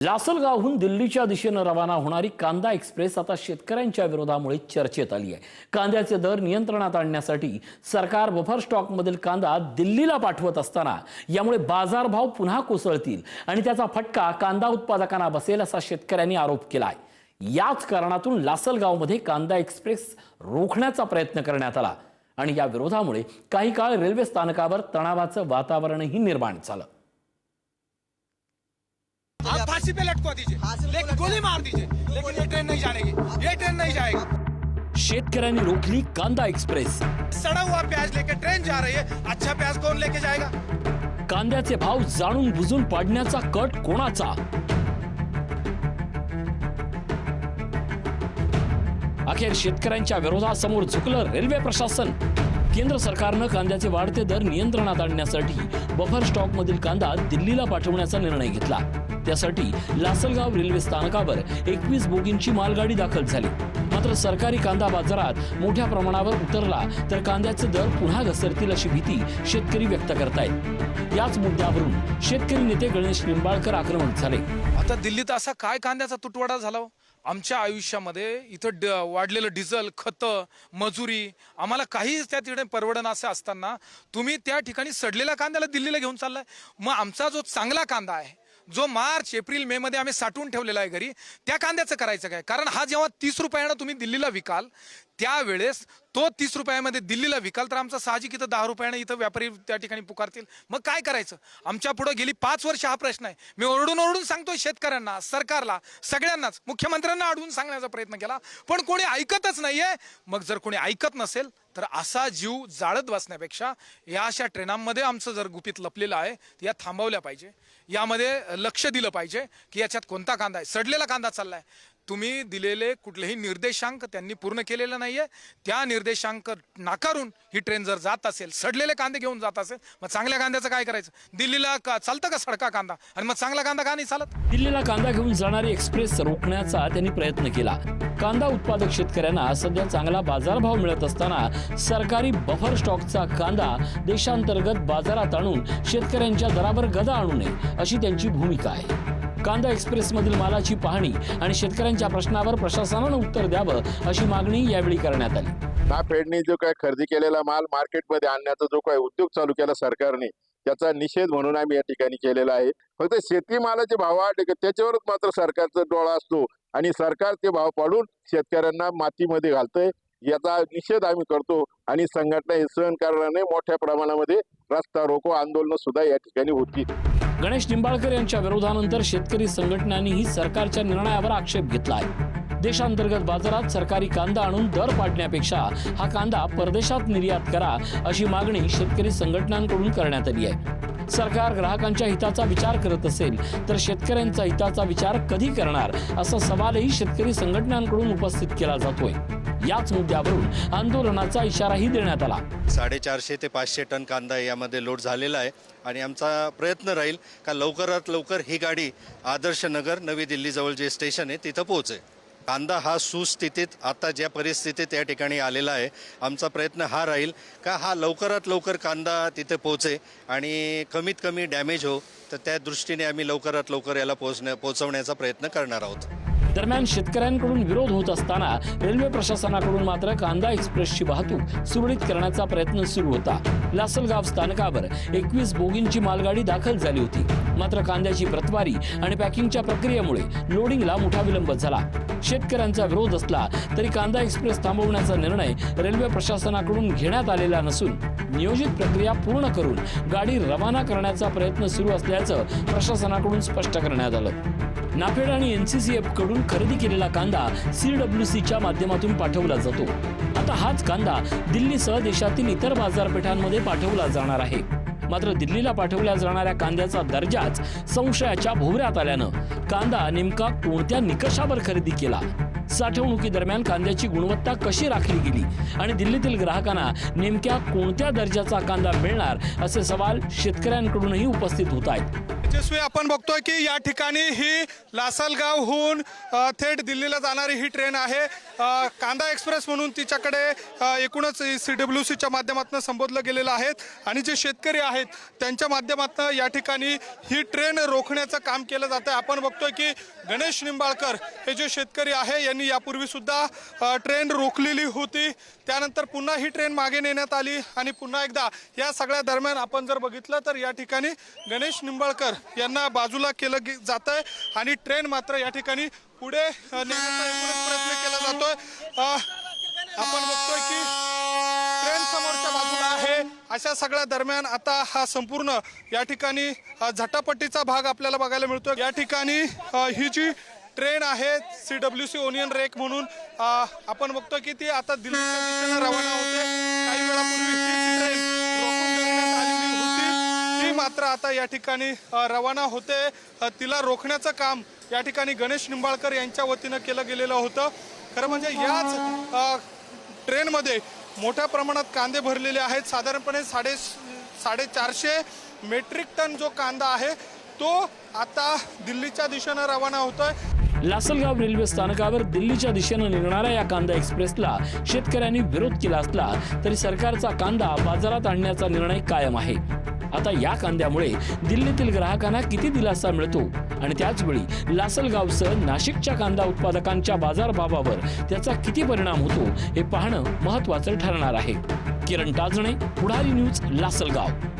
लासलगावहून दिल्लीच्या दिशेने रवाना होणारी कांदा एक्सप्रेस आता शेतकऱ्यांच्या विरोधामुळे चर्चेत आली आहे। कांद्याचे दर नियंत्रणात आणण्यासाठी सरकार बफर स्टॉकमधील कांदा दिल्लीला पाठवत असताना यामुळे बाजारभाव पुन्हा कोसळतील आणि त्याचा फटका कांदा उत्पादकांना बसेल असा शेतकऱ्यांनी आरोप केला आहे। याच कारणातून लासलगावमध्ये कांदा एक्सप्रेस रोखण्याचा प्रयत्न करण्यात आला आणि या विरोधामुळे काही काळ रेल्वे स्थानकावर तणावाचं वातावरणही निर्माण झालं। आप फांसी पे लटकवा दीजिए, लेकिन गोली मार दीजिए, लेकिन ये ट्रेन नहीं जाएगी, ये ट्रेन नहीं जाएगी। शेतकऱ्यांनी रोखली कांदा एक्सप्रेस। सड़ा हुआ प्याज लेके ट्रेन जा रही है, अच्छा प्याज कौन लेके जाएगा? कांद्याचे भाव जाणून बुजून पाडण्याचा कट कोणाचा? अखेर शेतकऱ्यांच्या विरोधासमोर झुकलं रेल्वे प्रशासन। केंद्र सरकारनं कांद्याचे वाढते दर नियंत्रणात आणण्यासाठी बफर स्टॉकमधील कांदा दिल्लीला पाठवण्याचा निर्णय घेतला। त्यासाठी लासलगाव रेल्वे स्थानकावर 21 बोगींची मालगाडी दाखल झाली। मात्र सरकारी कांदा बाजारात मोठ्या प्रमाणावर उतरला तर कांद्याचे दर पुन्हा घसरतील अशी भीती शेतकरी व्यक्त करतायत। याच मुद्द्यावरून शेतकरी नेते गणेश निंबाळकर आक्रमक झाले। आता दिल्लीत असा काय कांद्याचा तुटवडा झाला हो? आमच्या आयुष्यामध्ये इथं वाढलेलं डिझेल, खत, मजुरी, आम्हाला काहीच त्या ठिकाणी परवडण असं असताना तुम्ही त्या ठिकाणी सडलेल्या कांद्याला दिल्लीला घेऊन चाललाय। मग आमचा जो चांगला कांदा आहे, जो मार्च एप्रिल मे मध्ये आम्ही साठवून ठेवलेला आहे घरी, त्या कांद्याचं करायचं काय? कारण हा जेव्हा 30 रुपयानं तुम्ही दिल्लीला विकाल, त्यावेळेस तो 30 रुपयामध्ये दिल्लीला विकाल तर आमचा साहजिक इथं 10 रुपयानं इथं व्यापारी त्या ठिकाणी पुकारतील। मग काय करायचं? आमच्या पुढे गेली 5 वर्ष हा प्रश्न आहे। मी ओरडून सांगतोय शेतकऱ्यांना, सरकारला, सगळ्यांनाच, मुख्यमंत्र्यांना अडवून सांगण्याचा प्रयत्न केला, पण कोणी ऐकतच नाहीये। मग जर कोणी ऐकत नसेल तर असा जीव जाळत बसण्यापेक्षा या अशा ट्रेनांमध्ये आमचं जर गुपित लपलेलं आहे या थांबवल्या पाहिजे। यामध्ये लक्ष दिलं पाहिजे की याच्यात कोणता कांदा आहे। सडलेला कांदा चाललाय, तुम्ही दिलेले कुठलेही निर्देशांक त्यांनी पूर्ण केलेला नाहीये। त्या निर्देशांक नाकारून ही ट्रेन जर जात असेल, सडलेले कांदे घेऊन जात असेल, मग चांगल्या कांद्याचं काय करायचं? दिल्लीला चालतं का सडका कांदा? आणि मग चांगला कांदा का नाही चालत? दिल्लीला कांदा घेऊन जाणारी एक्सप्रेस रोखण्याचा त्यांनी प्रयत्न केला। कांदा उत्पादक शेतकऱ्यांना सध्या चांगला बाजारभाव मिळत असताना सरकारी बफर स्टॉकचा कांदा देशांतर्गत बाजारात आणून शेतकऱ्यांच्या दरावर गदा आणू नये अशी त्यांची भूमिका आहे। कांदा एक्सप्रेस मधील मालाची पाहणी आणि शेतकऱ्यांच्या प्रश्नावर प्रशासनानं उत्तर द्यावं अशी मागणी यावेळी करण्यात आली। नाफेडने जो काय खरेदी केलेला माल मार्केटमध्ये आणण्याचा जो काय उद्योग चालू केला सरकारने, त्याचा निषेध म्हणून आम्ही या ठिकाणी केलेला आहे। फक्त शेतीमालाचे भाव वाढले त्याच्यावरच मात्र सरकारचा डोळा असतो आणि सरकार ते भाव पाडून शेतकऱ्यांना मातीमध्ये घालतंय। याचा निषेध आम्ही करतो आणि संघटना हे सहन करण्याने मोठ्या प्रमाणामध्ये रस्ता रोको आंदोलन सुद्धा या ठिकाणी होती। गणेश निंबाळकर यांच्या विरोधानंतर शेतकरी संघटनांनीही सरकारच्या निर्णयावर आक्षेप घेतला आहे। देशांतर्गत बाजारात सरकारी कांदा आणून दर पाडण्यापेक्षा हा कांदा परदेशात निर्यात करा अशी मागणी शेतकरी संघटनांकडून करण्यात आली आहे। सरकार ग्राहकांच्या हिताचा विचार करत असेल तर शेतकऱ्यांचा हिताचा विचार कधी करणार असा सवालही शेतकरी संघटनांकडून उपस्थित केला जातोय। याच मुद्द्यावरून आंदोलनाचा इशाराही देण्यात आला। 450 ते 500 टन कांदा यामध्ये लोड झालेला आहे आणि आमचा प्रयत्न राहील का लवकरात लवकर ही गाडी आदर्श नगर नवी दिल्ली जवळ जे स्टेशन आहे तिथं पोहोचेल। कांदा हा सुस्थितीत आता ज्या परिस्थितीत या ठिकाणी आलेला आहे, आमचा प्रयत्न हा राहील का हा लवकरात लवकर कांदा तिथे पोहोचे आणि कमीत कमी डॅमेज हो, तर त्या दृष्टीने आम्ही लवकरात लवकर याला पोहोचवण्याचा प्रयत्न करणार आहोत। दरम्यान शेतकऱ्यांकडून विरोध होत असताना रेल्वे प्रशासनाकडून मात्र कांदा एक्सप्रेसची वाहतूक सुरळीत करण्याचा प्रयत्न सुरू होता। लासलगाव स्थानकावर 21 बोगींची मालगाडी दाखल झाली होती। मात्र कांद्याची प्रतवारी आणि पॅकिंगच्या प्रक्रियेमुळे लोडिंगला मोठा विलंब झाला। शेतकऱ्यांचा विरोध असला तरी कांदा एक्सप्रेस थांबवण्याचा निर्णय रेल्वे प्रशासनाकडून घेण्यात आलेला नसून नियोजित प्रक्रिया पूर्ण करून गाडी रवाना करण्याचा प्रयत्न सुरू असल्याचं प्रशासनाकडून स्पष्ट करण्यात आलं। नाफेड आणि NCCF कडून खरेदी केलेला कांदा CWCच्या माध्यमातून पाठवला जातो। आता हाच कांदा दिल्लीसह देशातील इतर बाजारपेठांमध्ये पाठवला जाणार आहे। मात्र दिल्लीला पाठवल्या जाणाऱ्या कांद्याचा दर्जाच संशयाच्या भोवऱ्यात आल्यानं कांदा नेमका कोणत्या निकषावर खरेदी केला, साठवणुकीदरम्यान कांद्याची गुणवत्ता कशी राखली गेली आणि दिल्लीतील ग्राहकांना नेमक्या कोणत्या दर्जाचा कांदा मिळणार असे सवाल शेतकऱ्यांकडूनही उपस्थित होत आहेत। तेजस्वी, आपण बघतोय की या ठिकाणी ही लासलगावहून थेट दिल्लीला जाणारी ही ट्रेन आहे कांदा एक्सप्रेस म्हणून तिच्याकडे एकूणच CWCच्या माध्यमातून संबोधलं गेलेलं आहे आणि जे शेतकरी आहेत त्यांच्या माध्यमातून या ठिकाणी ही ट्रेन रोखण्याचं काम केलं जातं. आपण बघतोय की गणेश निंबाळकर हे जे शेतकरी आहे यांनी यापूर्वी सुद्धा ट्रेन रोखलेली होती. त्यानंतर पुन्हा ही ट्रेन मागे नेण्यात आली आणि पुन्हा एकदा या सगळ्या दरम्यान आपण जर बघितलं तर या ठिकाणी गणेश निंबाळकर यांना बाजूला केलं जात आहे आणि ट्रेन मात्र या ठिकाणी पुढे नेण्याचा एकूणच प्रयत्न केला जातोय. आपण बघतोय की ट्रेन समोरच्या बाजूला आहे. अशा सगळ्या दरम्यान आता हा संपूर्ण या ठिकाणी झटापटीचा भाग आपल्याला बघायला मिळतो. या ठिकाणी ही जी ट्रेन आहे CWC ओनियन रेक म्हणून आपण बघतो की ती आता दिल्लीच्या दिशेने रवाना होते. काही वेळापूर्वी ही ट्रेन रोखून धरण्यात आलेली होती, ती मात्र आता या ठिकाणी रवाना होते. तिला रोखण्याचं काम या ठिकाणी गणेश निंबाळकर यांच्या वतीनं केलं गेलेलं होतं. खरं म्हणजे याच ट्रेनमध्ये मोठ्या प्रमाणात कांदे भरलेले आहेत. साधारणपणे 450 मेट्रिक टन जो कांदा आहे तो आता दिल्लीच्या दिशेनं रवाना होतोय. लासलगाव रेल्वे स्थानकावर दिल्लीच्या दिशेनं निघणाऱ्या या कांदा एक्सप्रेसला शेतकऱ्यांनी विरोध केला असला तरी सरकारचा कांदा बाजारात आणण्याचा निर्णय कायम आहे. आता या कांद्यामुळे दिल्लीतील ग्राहकांना किती दिलासा मिळतो आणि त्याचवेळी लासलगावसह नाशिकच्या कांदा उत्पादकांच्या बाजारभावावर त्याचा किती परिणाम होतो हे पाहणं महत्त्वाचं ठरणार आहे. किरण टाजणे, पुढारी न्यूज, लासलगाव.